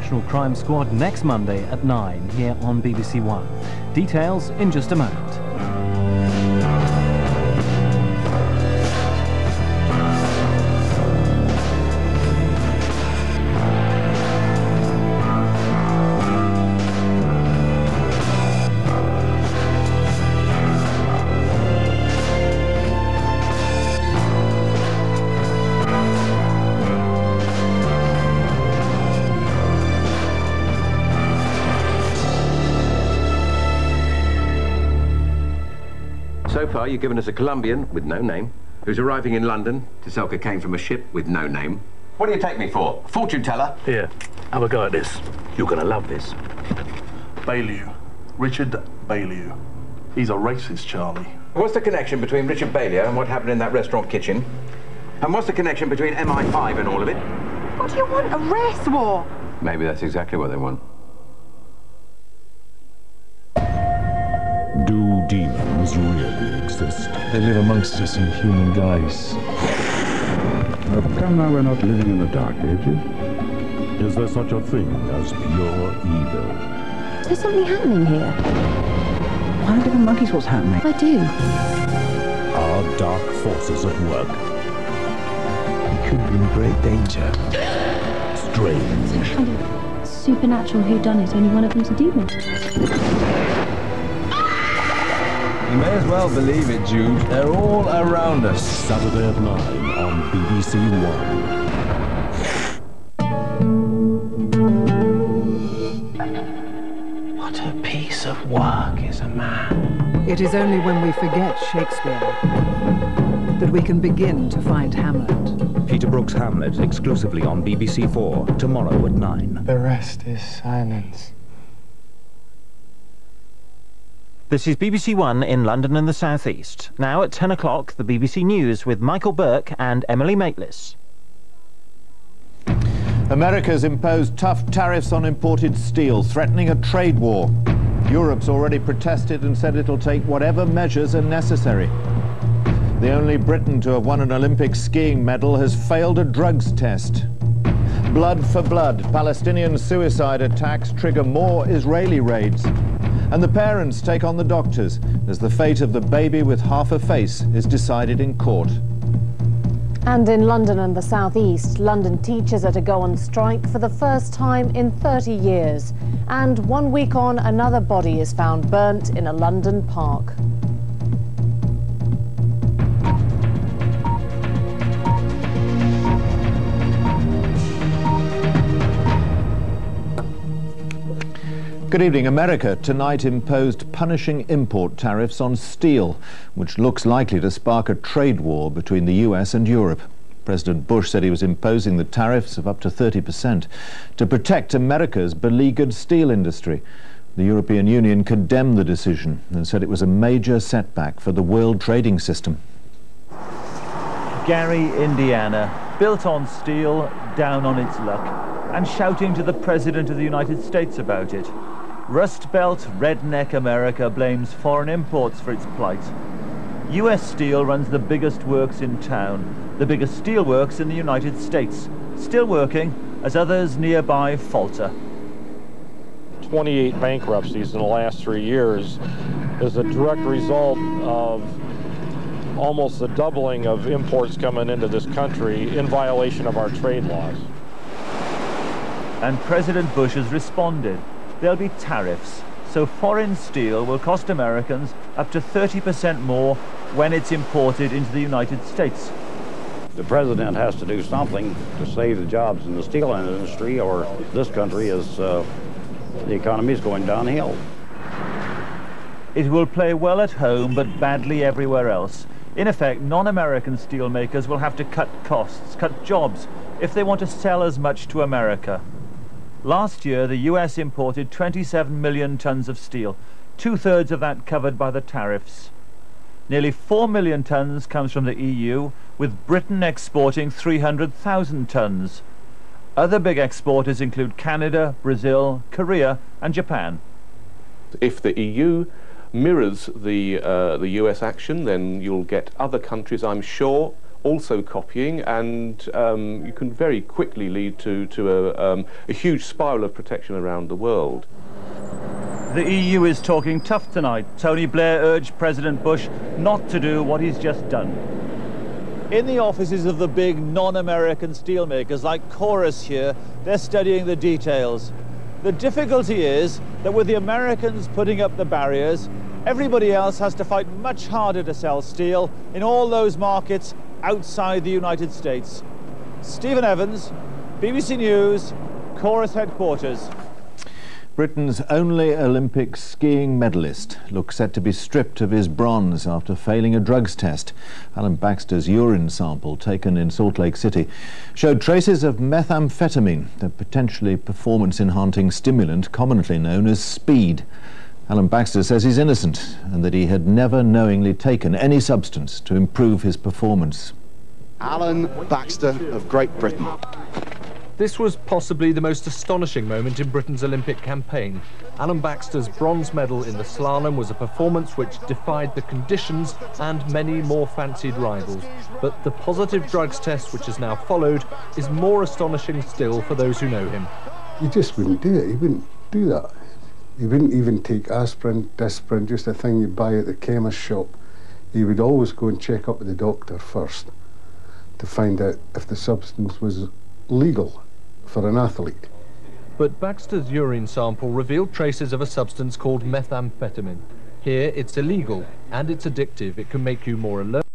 International Crime Squad next Monday at 9 here on BBC One. Details in just a moment. So far, you've given us a Colombian with no name, who's arriving in London to sell cocaine from a ship with no name. What do you take me for? A fortune teller? Here, have a go at this. You're gonna love this. Bailey. Richard Bailey. He's a racist, Charlie. What's the connection between Richard Bailey and what happened in that restaurant kitchen? And what's the connection between MI5 and all of it? What do you want? A race war? Maybe that's exactly what they want. Do demons really exist? They live amongst us in human guise. Oh, come now, we're not living in the Dark Ages. Is there such a thing as pure evil? Is there something happening here? Why don't give monkeys what's happening? I do. Are dark forces at work? We could be in great danger. Strange. Some kind of supernatural whodunit, only one of them's a demon. You may as well believe it, Jude. They're all around us. Saturday at 9 on BBC One. What a piece of work is a man. It is only when we forget Shakespeare that we can begin to find Hamlet. Peter Brook's Hamlet, exclusively on BBC 4, tomorrow at 9. The rest is silence. This is BBC One in London and the South East. Now at 10 o'clock, the BBC News with Michael Burke and Emily Maitlis. America's imposed tough tariffs on imported steel, threatening a trade war. Europe's already protested and said it'll take whatever measures are necessary. The only Briton to have won an Olympic skiing medal has failed a drugs test. Blood for blood, Palestinian suicide attacks trigger more Israeli raids. And the parents take on the doctors as the fate of the baby with half a face is decided in court. And in London and the South East, London teachers are to go on strike for the first time in 30 years. And 1 week on, another body is found burnt in a London park. Good evening. America tonight imposed punishing import tariffs on steel, which looks likely to spark a trade war between the US and Europe. President Bush said he was imposing the tariffs of up to 30% to protect America's beleaguered steel industry. The European Union condemned the decision and said it was a major setback for the world trading system. Gary, Indiana, built on steel, down on its luck, and shouting to the President of the United States about it. Rust Belt, redneck America blames foreign imports for its plight. US Steel runs the biggest works in town, the biggest steel works in the United States, still working as others nearby falter. 28 bankruptcies in the last 3 years is a direct result of almost the doubling of imports coming into this country in violation of our trade laws. And President Bush has responded. There'll be tariffs, so foreign steel will cost Americans up to 30% more when it's imported into the United States. The president has to do something to save the jobs in the steel industry, or this country is, the economy is going downhill. It will play well at home, but badly everywhere else. In effect, non-American steelmakers will have to cut costs, cut jobs, if they want to sell as much to America. Last year, the US imported 27 million tons of steel, 2/3 of that covered by the tariffs. Nearly 4 million tons comes from the EU, with Britain exporting 300,000 tons. Other big exporters include Canada, Brazil, Korea and Japan. If the EU mirrors the US action, then you'll get other countries, I'm sure, also copying, and you can very quickly lead to a huge spiral of protection around the world. The EU is talking tough tonight. Tony Blair urged President Bush not to do what he's just done. In the offices of the big non-American steelmakers like Chorus here, they're studying the details. The difficulty is that with the Americans putting up the barriers, everybody else has to fight much harder to sell steel in all those markets outside the United States. Stephen Evans, BBC News, Chorus headquarters. Britain's only Olympic skiing medalist looks set to be stripped of his bronze after failing a drugs test. Alan Baxter's urine sample, taken in Salt Lake City, showed traces of methamphetamine, the potentially performance-enhancing stimulant commonly known as speed. Alan Baxter says he's innocent and that he had never knowingly taken any substance to improve his performance. Alan Baxter of Great Britain. This was possibly the most astonishing moment in Britain's Olympic campaign. Alan Baxter's bronze medal in the slalom was a performance which defied the conditions and many more fancied rivals. But the positive drugs test which has now followed is more astonishing still for those who know him. He just wouldn't do it. He wouldn't do that. He wouldn't even take aspirin, Disprin, just a thing you buy at the chemist shop. He would always go and check up with the doctor first to find out if the substance was legal for an athlete. But Baxter's urine sample revealed traces of a substance called methamphetamine. Here it's illegal and it's addictive. It can make you more alert.